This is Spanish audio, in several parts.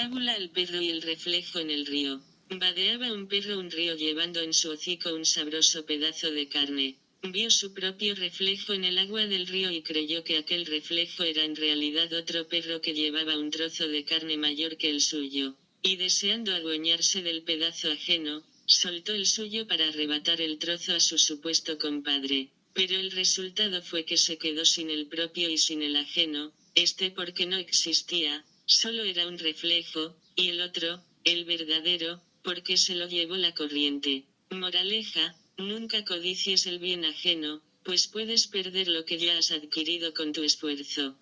Fábula El perro y el reflejo en el río. Vadeaba un perro un río llevando en su hocico un sabroso pedazo de carne. Vio su propio reflejo en el agua del río y creyó que aquel reflejo era en realidad otro perro que llevaba un trozo de carne mayor que el suyo. Y deseando adueñarse del pedazo ajeno, soltó el suyo para arrebatar el trozo a su supuesto compadre. Pero el resultado fue que se quedó sin el propio y sin el ajeno, porque no existía, solo era un reflejo, y el otro, el verdadero, porque se lo llevó la corriente. Moraleja, nunca codicies el bien ajeno, pues puedes perder lo que ya has adquirido con tu esfuerzo.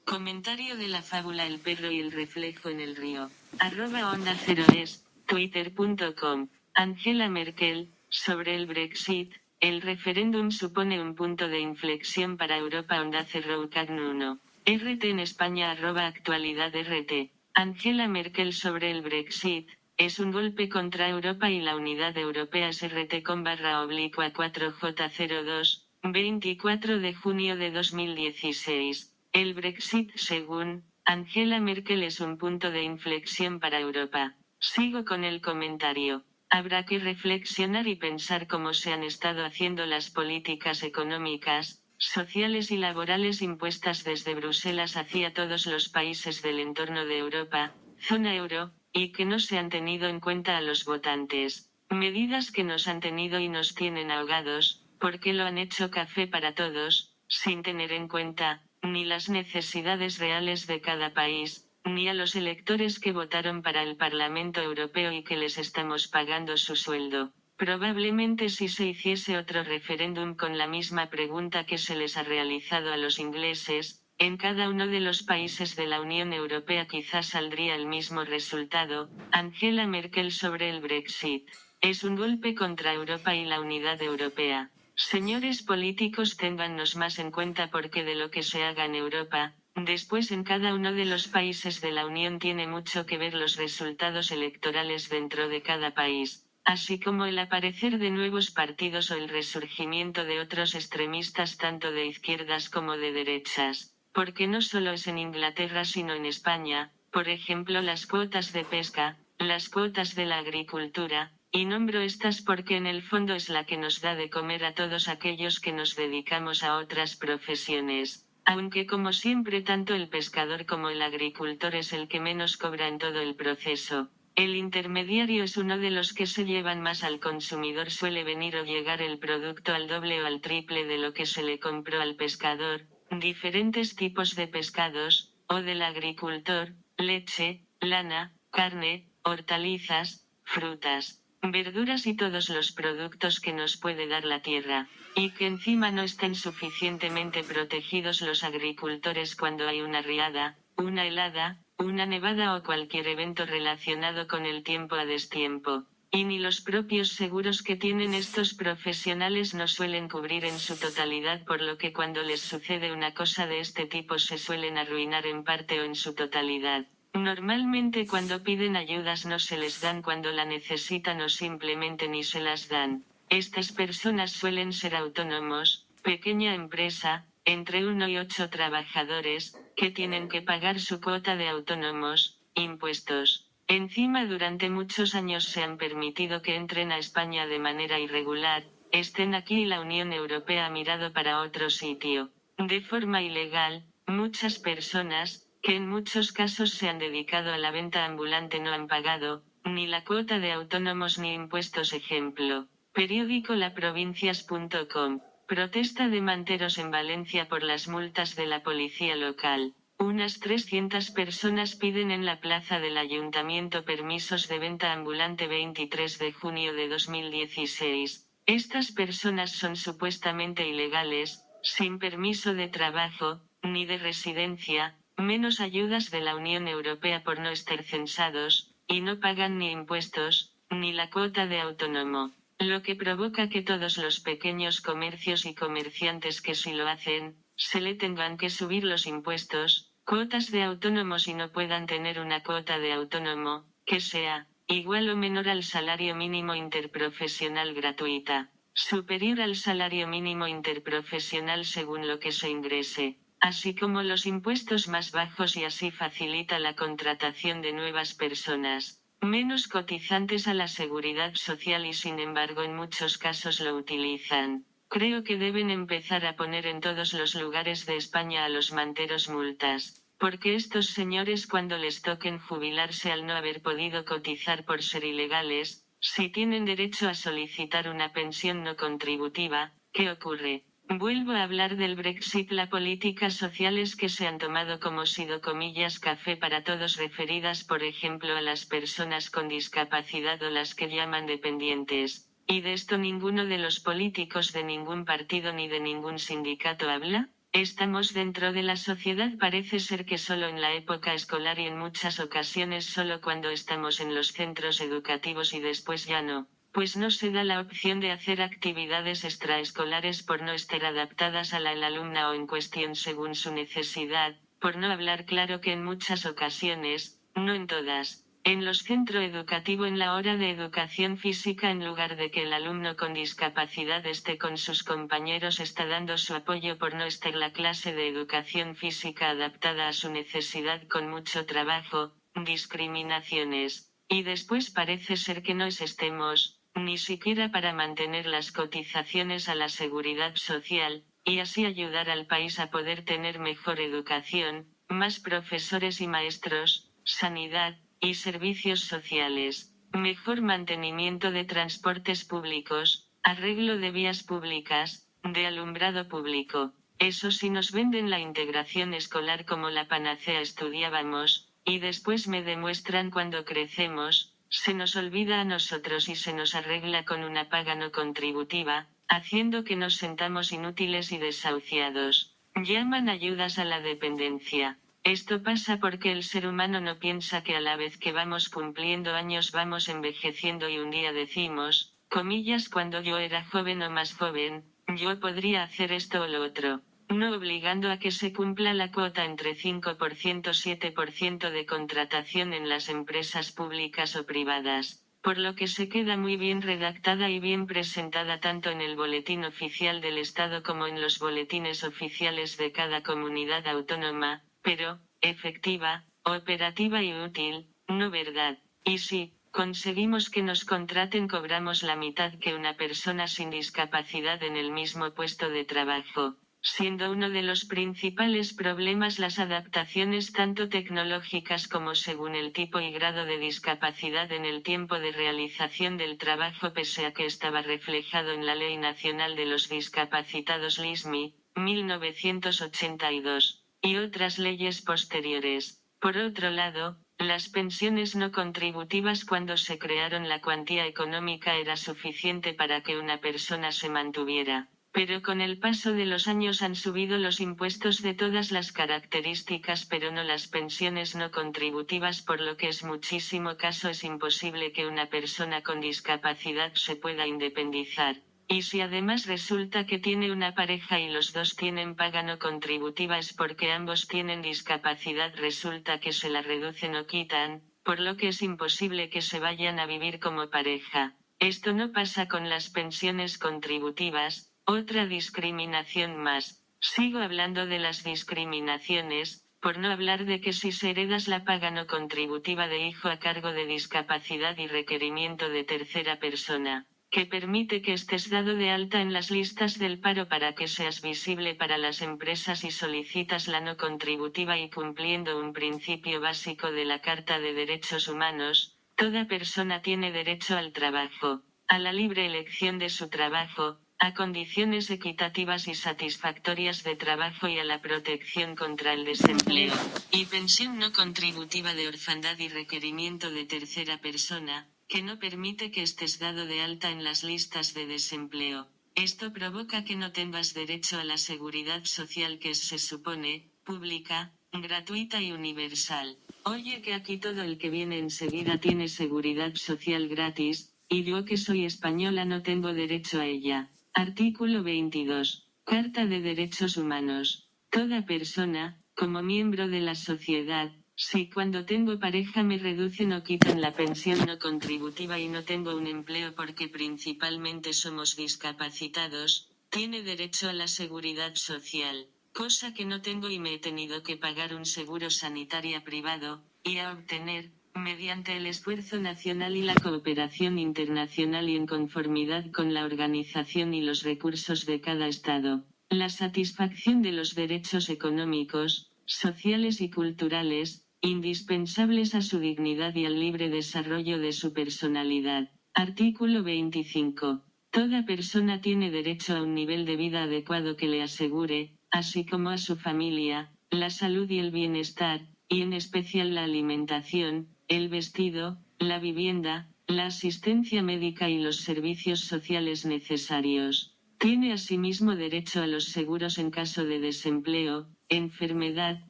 Comentario de la fábula El perro y el reflejo en el río. @onda0es, twitter.com. Angela Merkel, sobre el Brexit, el referéndum supone un punto de inflexión para Europa. Onda0 RT en España @actualidad RT. Angela Merkel sobre el Brexit, es un golpe contra Europa y la unidad europea. rt_4J02, 24 de junio de 2016. El Brexit, según Angela Merkel, es un punto de inflexión para Europa. Sigo con el comentario. Habrá que reflexionar y pensar cómo se han estado haciendo las políticas económicas, sociales y laborales impuestas desde Bruselas hacia todos los países del entorno de Europa, zona euro, y que no se han tenido en cuenta a los votantes. Medidas que nos han tenido y nos tienen ahogados, porque lo han hecho café para todos, sin tener en cuenta ni las necesidades reales de cada país, ni a los electores que votaron para el Parlamento Europeo y que les estamos pagando su sueldo. Probablemente si se hiciese otro referéndum con la misma pregunta que se les ha realizado a los ingleses, en cada uno de los países de la Unión Europea quizás saldría el mismo resultado. Angela Merkel sobre el Brexit. Es un golpe contra Europa y la unidad europea. Señores políticos, téngannos más en cuenta porque de lo que se haga en Europa, después en cada uno de los países de la Unión tiene mucho que ver los resultados electorales dentro de cada país, así como el aparecer de nuevos partidos o el resurgimiento de otros extremistas tanto de izquierdas como de derechas, porque no solo es en Inglaterra sino en España, por ejemplo las cuotas de pesca, las cuotas de la agricultura, y nombro estas porque en el fondo es la que nos da de comer a todos aquellos que nos dedicamos a otras profesiones, aunque como siempre tanto el pescador como el agricultor es el que menos cobra en todo el proceso. El intermediario es uno de los que se llevan más al consumidor. Suele venir o llegar el producto al doble o al triple de lo que se le compró al pescador, diferentes tipos de pescados, o del agricultor, leche, lana, carne, hortalizas, frutas, verduras y todos los productos que nos puede dar la tierra, y que encima no estén suficientemente protegidos los agricultores cuando hay una riada, una helada, una nevada o cualquier evento relacionado con el tiempo a destiempo. Y ni los propios seguros que tienen estos profesionales no suelen cubrir en su totalidad, por lo que cuando les sucede una cosa de este tipo se suelen arruinar en parte o en su totalidad. Normalmente cuando piden ayudas no se les dan cuando la necesitan o simplemente ni se las dan. Estas personas suelen ser autónomos, pequeña empresa, entre 1 y 8 trabajadores, que tienen que pagar su cuota de autónomos, impuestos. Encima durante muchos años se han permitido que entren a España de manera irregular, estén aquí y la Unión Europea ha mirado para otro sitio. De forma ilegal, muchas personas, que en muchos casos se han dedicado a la venta ambulante, no han pagado, ni la cuota de autónomos ni impuestos. Ejemplo. Periódico laprovincias.com. Protesta de manteros en Valencia por las multas de la policía local. Unas 300 personas piden en la plaza del ayuntamiento permisos de venta ambulante 23 de junio de 2016. Estas personas son supuestamente ilegales, sin permiso de trabajo, ni de residencia, menos ayudas de la Unión Europea por no estar censados, y no pagan ni impuestos, ni la cuota de autónomo. lo que provoca que todos los pequeños comercios y comerciantes que sí lo hacen, se le tengan que subir los impuestos, cuotas de autónomos y no puedan tener una cuota de autónomo, que sea igual o menor al salario mínimo interprofesional gratuita, superior al salario mínimo interprofesional según lo que se ingrese, así como los impuestos más bajos, y así facilita la contratación de nuevas personas, menos cotizantes a la seguridad social, y sin embargo en muchos casos lo utilizan. Creo que deben empezar a poner en todos los lugares de España a los manteros multas, porque estos señores, cuando les toquen jubilarse al no haber podido cotizar por ser ilegales, si tienen derecho a solicitar una pensión no contributiva, ¿qué ocurre? Vuelvo a hablar del Brexit. Las políticas sociales que se han tomado como sido comillas café para todos, referidas por ejemplo a las personas con discapacidad o las que llaman dependientes, y de esto ninguno de los políticos de ningún partido ni de ningún sindicato habla. Estamos dentro de la sociedad, parece ser que solo en la época escolar y en muchas ocasiones solo cuando estamos en los centros educativos y después ya no, pues no se da la opción de hacer actividades extraescolares por no estar adaptadas a la alumna o en cuestión según su necesidad, por no hablar claro que en muchas ocasiones, no en todas, en los centros educativos en la hora de educación física, en lugar de que el alumno con discapacidad esté con sus compañeros, está dando su apoyo por no estar la clase de educación física adaptada a su necesidad, con mucho trabajo, discriminaciones. Y después parece ser que no estemos, ni siquiera para mantener las cotizaciones a la seguridad social, y así ayudar al país a poder tener mejor educación, más profesores y maestros, sanidad, y servicios sociales, mejor mantenimiento de transportes públicos, arreglo de vías públicas, de alumbrado público. Eso sí, nos venden la integración escolar como la panacea. Estudiábamos, y después me demuestran cuando crecemos, se nos olvida a nosotros y se nos arregla con una paga no contributiva, haciendo que nos sentamos inútiles y desahuciados. Llaman ayudas a la dependencia. Esto pasa porque el ser humano no piensa que a la vez que vamos cumpliendo años vamos envejeciendo, y un día decimos, comillas, cuando yo era joven o más joven, yo podría hacer esto o lo otro, no obligando a que se cumpla la cuota entre 5% 7% de contratación en las empresas públicas o privadas, por lo que se queda muy bien redactada y bien presentada tanto en el Boletín Oficial del Estado como en los boletines oficiales de cada comunidad autónoma, pero, efectiva, operativa y útil, ¿no verdad? Y si conseguimos que nos contraten, cobramos la mitad que una persona sin discapacidad en el mismo puesto de trabajo, siendo uno de los principales problemas las adaptaciones tanto tecnológicas como según el tipo y grado de discapacidad en el tiempo de realización del trabajo, pese a que estaba reflejado en la Ley Nacional de los Discapacitados LISMI, 1982. Y otras leyes posteriores. Por otro lado, las pensiones no contributivas, cuando se crearon, la cuantía económica era suficiente para que una persona se mantuviera, pero con el paso de los años han subido los impuestos de todas las características, pero no las pensiones no contributivas, por lo que es muchísimo caso es imposible que una persona con discapacidad se pueda independizar. Y si además resulta que tiene una pareja y los dos tienen paga no contributiva, es porque ambos tienen discapacidad, resulta que se la reducen o quitan, por lo que es imposible que se vayan a vivir como pareja. Esto no pasa con las pensiones contributivas. Otra discriminación más. Sigo hablando de las discriminaciones, por no hablar de que si se heredas la paga no contributiva de hijo a cargo de discapacidad y requerimiento de tercera persona, que permite que estés dado de alta en las listas del paro para que seas visible para las empresas y solicitas la no contributiva, y cumpliendo un principio básico de la Carta de Derechos Humanos, toda persona tiene derecho al trabajo, a la libre elección de su trabajo, a condiciones equitativas y satisfactorias de trabajo y a la protección contra el desempleo, y pensión no contributiva de orfandad y requerimiento de tercera persona, que no permite que estés dado de alta en las listas de desempleo. Esto provoca que no tengas derecho a la seguridad social, que se supone, pública, gratuita y universal. Oye, que aquí todo el que viene enseguida tiene seguridad social gratis, y yo que soy española no tengo derecho a ella. Artículo 22. Carta de Derechos Humanos. Toda persona, como miembro de la sociedad, si cuando tengo pareja me reducen o quitan la pensión no contributiva y no tengo un empleo porque principalmente somos discapacitados, tiene derecho a la seguridad social, cosa que no tengo y me he tenido que pagar un seguro sanitario privado, y a obtener, mediante el esfuerzo nacional y la cooperación internacional y en conformidad con la organización y los recursos de cada Estado, la satisfacción de los derechos económicos, sociales y culturales, indispensables a su dignidad y al libre desarrollo de su personalidad. Artículo 25. Toda persona tiene derecho a un nivel de vida adecuado que le asegure, así como a su familia, la salud y el bienestar, y en especial la alimentación, el vestido, la vivienda, la asistencia médica y los servicios sociales necesarios. Tiene asimismo derecho a los seguros en caso de desempleo, enfermedad,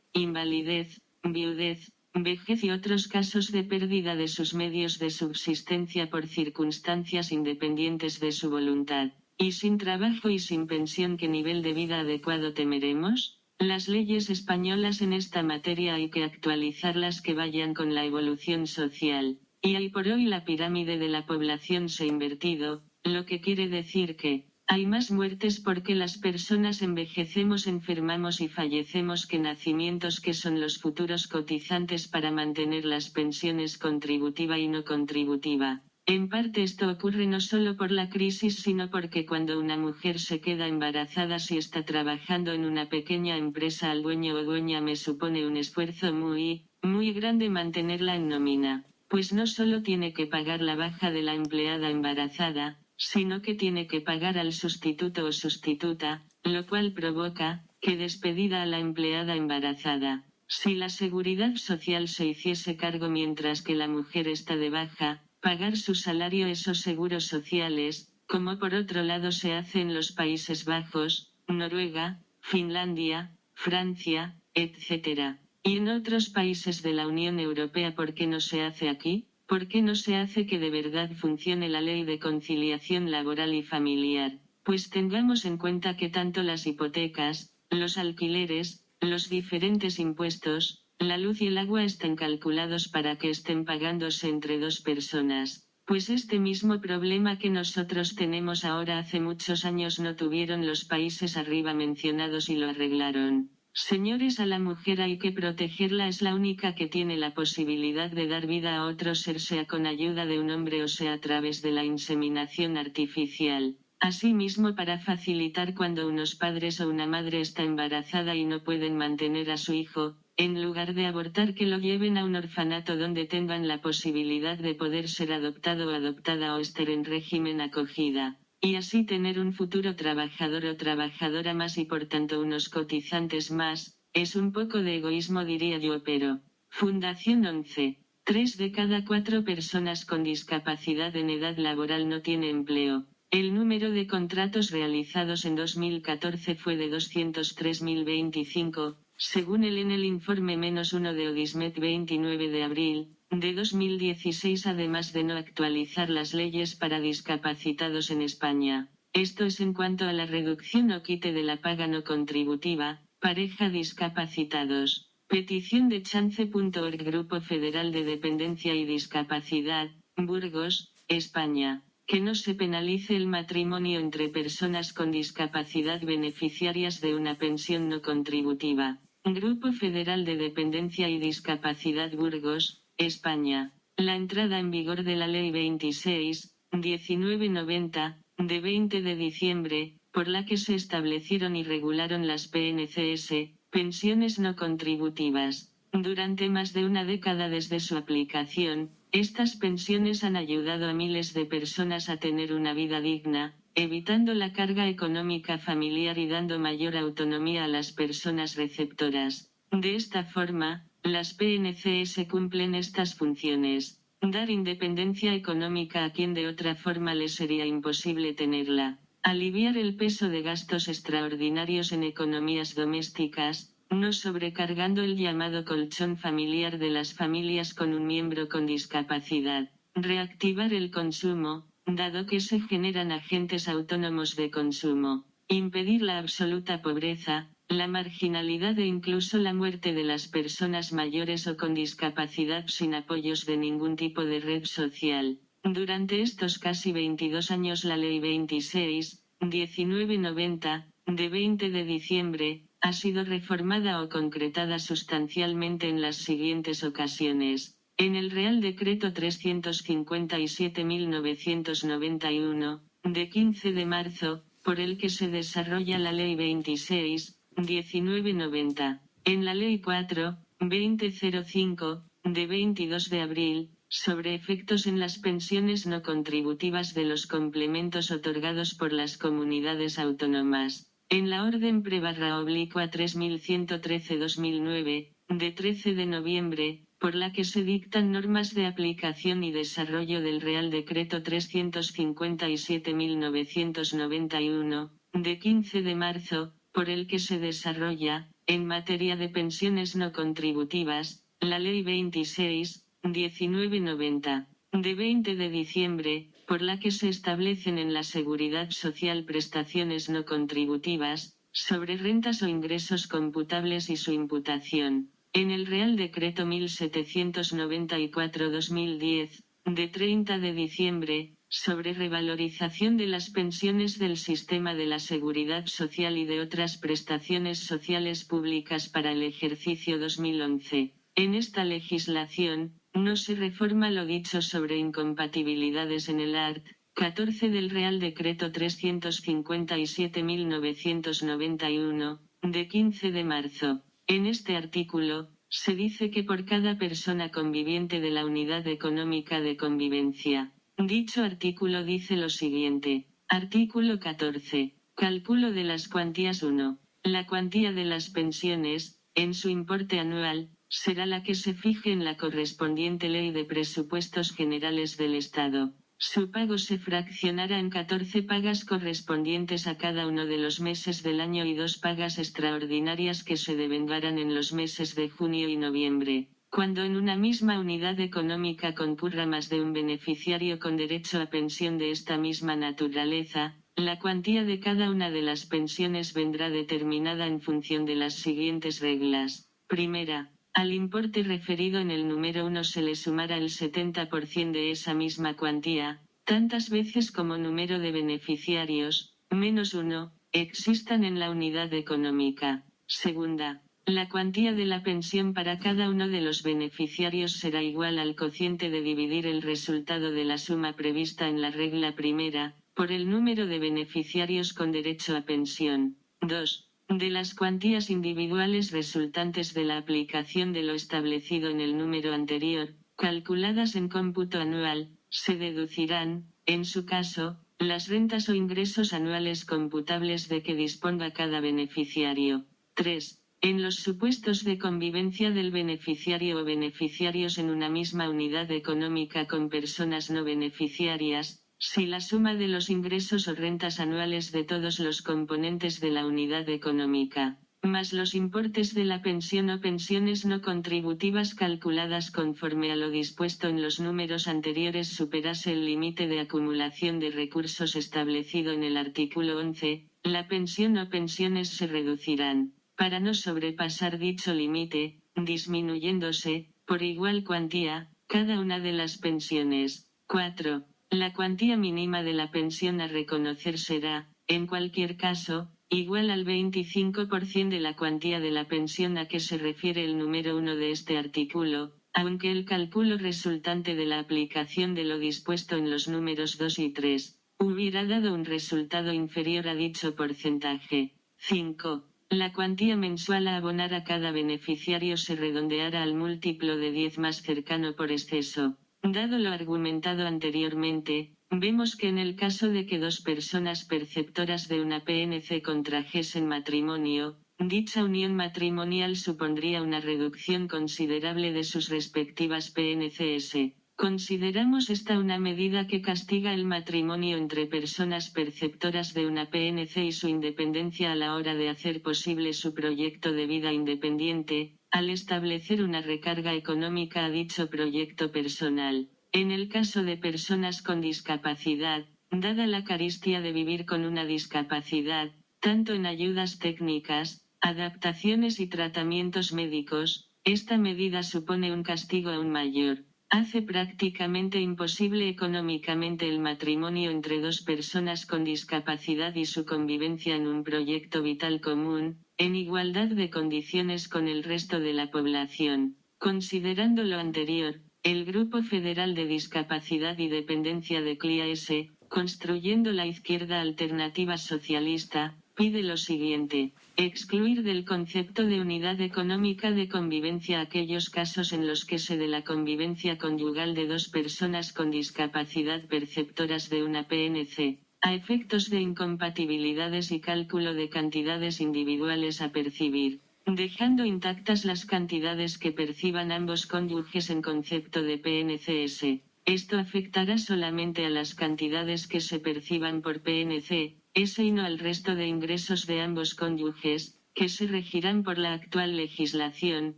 invalidez, viudez, vejez y otros casos de pérdida de sus medios de subsistencia por circunstancias independientes de su voluntad. ¿Y sin trabajo y sin pensión qué nivel de vida adecuado temeremos? Las leyes españolas en esta materia hay que actualizarlas que vayan con la evolución social. Y hoy por hoy la pirámide de la población se ha invertido, lo que quiere decir que hay más muertes porque las personas envejecemos, enfermamos y fallecemos que nacimientos que son los futuros cotizantes para mantener las pensiones contributiva y no contributiva. En parte esto ocurre no solo por la crisis sino porque cuando una mujer se queda embarazada si está trabajando en una pequeña empresa al dueño o dueña me supone un esfuerzo muy grande mantenerla en nómina, pues no solo tiene que pagar la baja de la empleada embarazada, sino que tiene que pagar al sustituto o sustituta, lo cual provoca que despedida a la empleada embarazada. Si la seguridad social se hiciese cargo mientras que la mujer está de baja, pagar su salario esos seguros sociales, como por otro lado se hace en los Países Bajos, Noruega, Finlandia, Francia, etc. Y en otros países de la Unión Europea, ¿por qué no se hace aquí? ¿Por qué no se hace que de verdad funcione la ley de conciliación laboral y familiar? Pues tengamos en cuenta que tanto las hipotecas, los alquileres, los diferentes impuestos, la luz y el agua están calculados para que estén pagándose entre dos personas. Pues este mismo problema que nosotros tenemos ahora hace muchos años no tuvieron los países arriba mencionados y lo arreglaron. Señores, a la mujer hay que protegerla, es la única que tiene la posibilidad de dar vida a otro ser, sea con ayuda de un hombre o sea a través de la inseminación artificial. Asimismo, para facilitar cuando unos padres o una madre está embarazada y no pueden mantener a su hijo, en lugar de abortar que lo lleven a un orfanato donde tengan la posibilidad de poder ser adoptado o adoptada o estar en régimen acogida. Y así tener un futuro trabajador o trabajadora más y por tanto unos cotizantes más, es un poco de egoísmo diría yo, pero. Fundación 11. 3 de cada 4 personas con discapacidad en edad laboral no tiene empleo. El número de contratos realizados en 2014 fue de 203.025, según en el informe -1 de Odismet 29 de abril, de 2016, además de no actualizar las leyes para discapacitados en España. Esto es en cuanto a la reducción o quite de la paga no contributiva, pareja discapacitados. Petición de chance.org, Grupo Federal de Dependencia y Discapacidad, Burgos, España. Que no se penalice el matrimonio entre personas con discapacidad beneficiarias de una pensión no contributiva. Grupo Federal de Dependencia y Discapacidad, Burgos, España. La entrada en vigor de la Ley 26.1990, de 20 de diciembre, por la que se establecieron y regularon las PNCS, pensiones no contributivas. Durante más de una década desde su aplicación, estas pensiones han ayudado a miles de personas a tener una vida digna, evitando la carga económica familiar y dando mayor autonomía a las personas receptoras. De esta forma, las PNCS cumplen estas funciones: dar independencia económica a quien de otra forma le sería imposible tenerla, aliviar el peso de gastos extraordinarios en economías domésticas, no sobrecargando el llamado colchón familiar de las familias con un miembro con discapacidad, reactivar el consumo, dado que se generan agentes autónomos de consumo, impedir la absoluta pobreza, la marginalidad e incluso la muerte de las personas mayores o con discapacidad sin apoyos de ningún tipo de red social. Durante estos casi 22 años la Ley 26.1990, de 20 de diciembre, ha sido reformada o concretada sustancialmente en las siguientes ocasiones. En el Real Decreto 357.991, de 15 de marzo, por el que se desarrolla la Ley 26.1990. En la Ley 4.2005, de 22 de abril, sobre efectos en las pensiones no contributivas de los complementos otorgados por las comunidades autónomas. En la Orden Pre/Oblicua 3113/2009, de 13 de noviembre, por la que se dictan normas de aplicación y desarrollo del Real Decreto 357.991, de 15 de marzo, por el que se desarrolla, en materia de pensiones no contributivas, la Ley 26.1990, de 20 de diciembre, por la que se establecen en la Seguridad Social prestaciones no contributivas, sobre rentas o ingresos computables y su imputación. En el Real Decreto 1794/2010, de 30 de diciembre, sobre revalorización de las pensiones del sistema de la Seguridad Social y de otras prestaciones sociales públicas para el ejercicio 2011. En esta legislación, no se reforma lo dicho sobre incompatibilidades en el art. 14 del Real Decreto 357.991, de 15 de marzo. En este artículo, se dice que por cada persona conviviente de la unidad económica de convivencia. Dicho artículo dice lo siguiente. Artículo 14. Cálculo de las cuantías 1. La cuantía de las pensiones, en su importe anual, será la que se fije en la correspondiente Ley de Presupuestos Generales del Estado. Su pago se fraccionará en 14 pagas correspondientes a cada uno de los meses del año y 2 pagas extraordinarias que se devengarán en los meses de junio y noviembre. Cuando en una misma unidad económica concurra más de un beneficiario con derecho a pensión de esta misma naturaleza, la cuantía de cada una de las pensiones vendrá determinada en función de las siguientes reglas. Primera, al importe referido en el número 1 se le sumará el 70% de esa misma cuantía, tantas veces como número de beneficiarios, menos 1, existan en la unidad económica. Segunda, la cuantía de la pensión para cada uno de los beneficiarios será igual al cociente de dividir el resultado de la suma prevista en la regla primera, por el número de beneficiarios con derecho a pensión. 2. De las cuantías individuales resultantes de la aplicación de lo establecido en el número anterior, calculadas en cómputo anual, se deducirán, en su caso, las rentas o ingresos anuales computables de que disponga cada beneficiario. 3. En los supuestos de convivencia del beneficiario o beneficiarios en una misma unidad económica con personas no beneficiarias, si la suma de los ingresos o rentas anuales de todos los componentes de la unidad económica, más los importes de la pensión o pensiones no contributivas calculadas conforme a lo dispuesto en los números anteriores superase el límite de acumulación de recursos establecido en el artículo 11, la pensión o pensiones se reducirán, para no sobrepasar dicho límite, disminuyéndose, por igual cuantía, cada una de las pensiones. 4. La cuantía mínima de la pensión a reconocer será, en cualquier caso, igual al 25% de la cuantía de la pensión a que se refiere el número 1 de este artículo, aunque el cálculo resultante de la aplicación de lo dispuesto en los números 2 y 3 hubiera dado un resultado inferior a dicho porcentaje. 5. La cuantía mensual a abonar a cada beneficiario se redondeará al múltiplo de 10 más cercano por exceso. Dado lo argumentado anteriormente, vemos que en el caso de que dos personas perceptoras de una PNC contrajesen matrimonio, dicha unión matrimonial supondría una reducción considerable de sus respectivas PNCS. Consideramos esta una medida que castiga el matrimonio entre personas perceptoras de una PNC y su independencia a la hora de hacer posible su proyecto de vida independiente, al establecer una recarga económica a dicho proyecto personal. En el caso de personas con discapacidad, dada la carestia de vivir con una discapacidad, tanto en ayudas técnicas, adaptaciones y tratamientos médicos, esta medida supone un castigo aún mayor. Hace prácticamente imposible económicamente el matrimonio entre dos personas con discapacidad y su convivencia en un proyecto vital común, en igualdad de condiciones con el resto de la población. Considerando lo anterior, el Grupo Federal de Discapacidad y Dependencia de CLIA-S, Construyendo la Izquierda Alternativa Socialista, pide lo siguiente: excluir del concepto de unidad económica de convivencia aquellos casos en los que se de la convivencia conyugal de dos personas con discapacidad perceptoras de una PNC, a efectos de incompatibilidades y cálculo de cantidades individuales a percibir, dejando intactas las cantidades que perciban ambos cónyuges en concepto de PNCS. Esto afectará solamente a las cantidades que se perciban por PNC-S y no al resto de ingresos de ambos cónyuges, que se regirán por la actual legislación.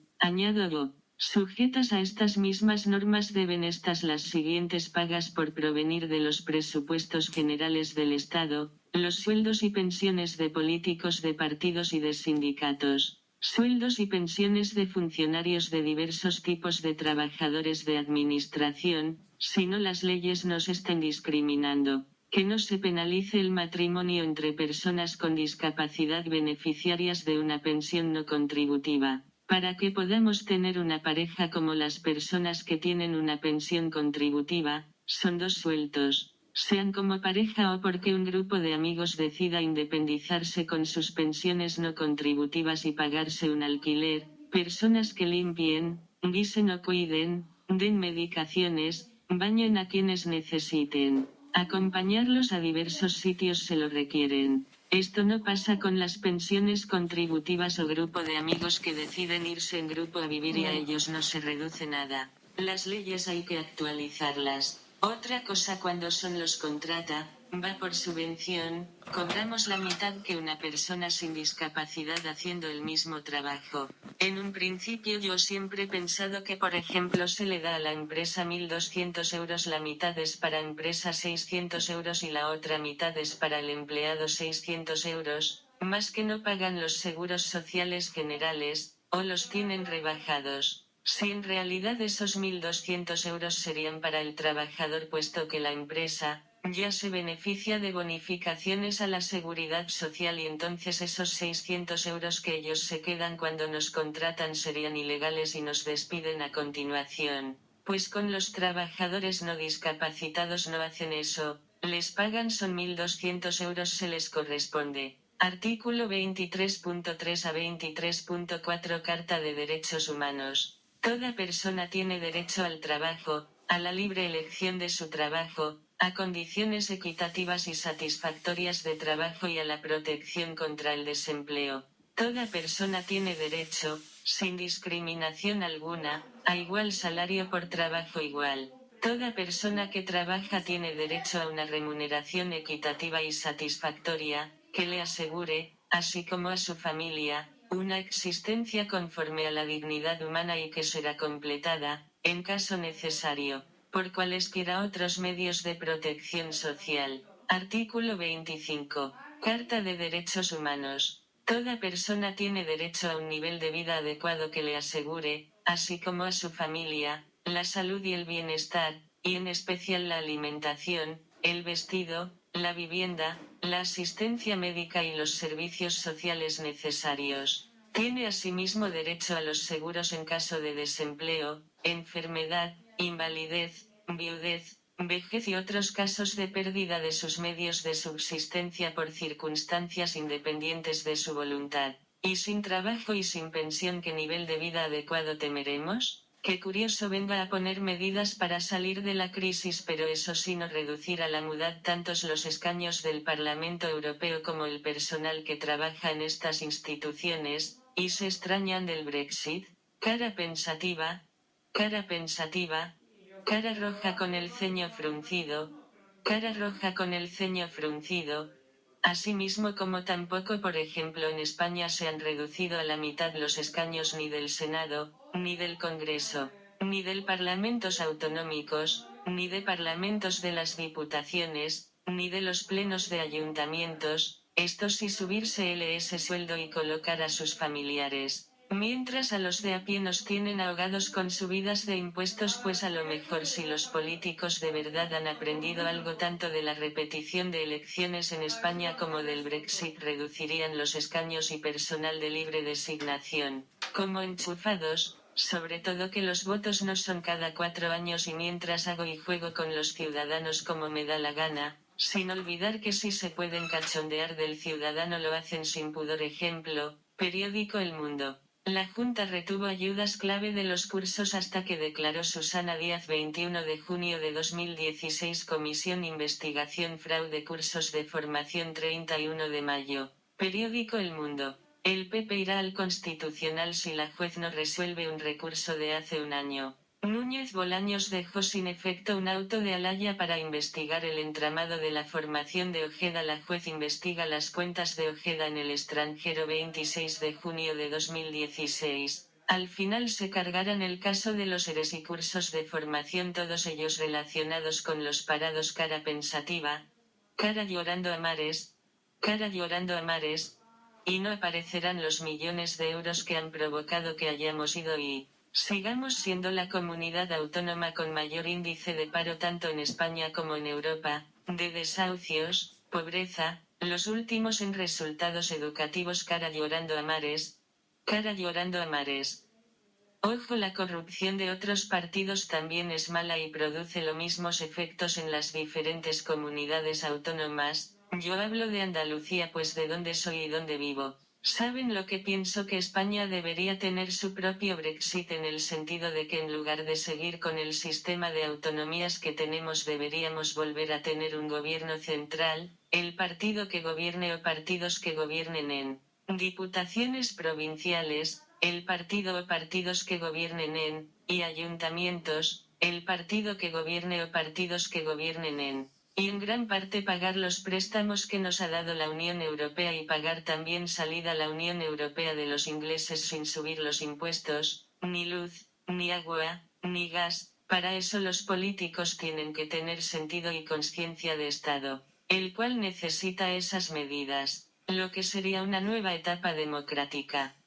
Añado yo. Sujetas a estas mismas normas deben estas las siguientes pagas por provenir de los presupuestos generales del Estado: los sueldos y pensiones de políticos de partidos y de sindicatos, sueldos y pensiones de funcionarios de diversos tipos de trabajadores de administración, si no las leyes nos estén discriminando. Que no se penalice el matrimonio entre personas con discapacidad beneficiarias de una pensión no contributiva. Para que podamos tener una pareja como las personas que tienen una pensión contributiva, son dos sueltos, sean como pareja o porque un grupo de amigos decida independizarse con sus pensiones no contributivas y pagarse un alquiler, personas que limpien, guisen o cuiden, den medicaciones, bañen a quienes necesiten, acompañarlos a diversos sitios se lo requieren. Esto no pasa con las pensiones contributivas o grupo de amigos que deciden irse en grupo a vivir y a ellos no se reduce nada. Las leyes hay que actualizarlas. Otra cosa cuando son los contrata, va por subvención, cobramos la mitad que una persona sin discapacidad haciendo el mismo trabajo. En un principio yo siempre he pensado que por ejemplo se le da a la empresa 1.200 euros, la mitad es para empresa 600 euros y la otra mitad es para el empleado 600 euros, más que no pagan los seguros sociales generales, o los tienen rebajados. Si en realidad esos 1.200 euros serían para el trabajador puesto que la empresa ya se beneficia de bonificaciones a la seguridad social y entonces esos 600 euros que ellos se quedan cuando nos contratan serían ilegales y nos despiden a continuación. Pues con los trabajadores no discapacitados no hacen eso, les pagan son 1.200 euros se les corresponde. Artículo 23.3 a 23.4 Carta de Derechos Humanos. Toda persona tiene derecho al trabajo, a la libre elección de su trabajo, a condiciones equitativas y satisfactorias de trabajo y a la protección contra el desempleo. Toda persona tiene derecho, sin discriminación alguna, a igual salario por trabajo igual. Toda persona que trabaja tiene derecho a una remuneración equitativa y satisfactoria, que le asegure, así como a su familia, una existencia conforme a la dignidad humana y que será completada, en caso necesario, por cualesquiera otros medios de protección social. Artículo 25. Carta de Derechos Humanos. Toda persona tiene derecho a un nivel de vida adecuado que le asegure, así como a su familia, la salud y el bienestar, y en especial la alimentación, el vestido, la vivienda, la asistencia médica y los servicios sociales necesarios. Tiene asimismo derecho a los seguros en caso de desempleo, enfermedad, invalidez, viudez, vejez y otros casos de pérdida de sus medios de subsistencia por circunstancias independientes de su voluntad. ¿Y sin trabajo y sin pensión qué nivel de vida adecuado temeremos? Qué curioso venga a poner medidas para salir de la crisis, pero eso sí no reducir a la mitad tantos los escaños del Parlamento Europeo como el personal que trabaja en estas instituciones, y se extrañan del Brexit. Cara pensativa, cara pensativa, cara roja con el ceño fruncido, cara roja con el ceño fruncido. Asimismo como tampoco por ejemplo en España se han reducido a la mitad los escaños ni del Senado, ni del Congreso, ni del Parlamentos autonómicos, ni de parlamentos de las diputaciones, ni de los plenos de ayuntamientos, esto sí subirse ese sueldo y colocar a sus familiares. Mientras a los de a pie nos tienen ahogados con subidas de impuestos, pues a lo mejor si los políticos de verdad han aprendido algo tanto de la repetición de elecciones en España como del Brexit, reducirían los escaños y personal de libre designación, como enchufados, sobre todo que los votos no son cada 4 años y mientras hago y juego con los ciudadanos como me da la gana, sin olvidar que si se pueden cachondear del ciudadano lo hacen sin pudor. Ejemplo, periódico El Mundo. La Junta retuvo ayudas clave de los cursos hasta que declaró Susana Díaz 21 de junio de 2016 Comisión Investigación Fraude Cursos de Formación 31 de mayo. Periódico El Mundo. El PP irá al Constitucional si la juez no resuelve un recurso de hace un año. Núñez Bolaños dejó sin efecto un auto de Alaya para investigar el entramado de la formación de Ojeda. La juez investiga las cuentas de Ojeda en el extranjero 26 de junio de 2016. Al final se cargarán el caso de los ERES y cursos de formación, todos ellos relacionados con los parados. Cara pensativa. Cara llorando a mares. Cara llorando a mares. Y no aparecerán los millones de euros que han provocado que hayamos ido y sigamos siendo la comunidad autónoma con mayor índice de paro tanto en España como en Europa, de desahucios, pobreza, los últimos en resultados educativos. Cara llorando a mares. Cara llorando a mares. Ojo, la corrupción de otros partidos también es mala y produce los mismos efectos en las diferentes comunidades autónomas. Yo hablo de Andalucía, pues de donde soy y donde vivo. ¿Saben lo que pienso? Que España debería tener su propio Brexit, en el sentido de que en lugar de seguir con el sistema de autonomías que tenemos deberíamos volver a tener un gobierno central, el partido que gobierne o partidos que gobiernen en diputaciones provinciales, el partido o partidos que gobiernen en, y ayuntamientos, el partido que gobierne o partidos que gobiernen en, y en gran parte pagar los préstamos que nos ha dado la Unión Europea y pagar también salida a la Unión Europea de los ingleses sin subir los impuestos, ni luz, ni agua, ni gas. Para eso los políticos tienen que tener sentido y conciencia de Estado, el cual necesita esas medidas, lo que sería una nueva etapa democrática.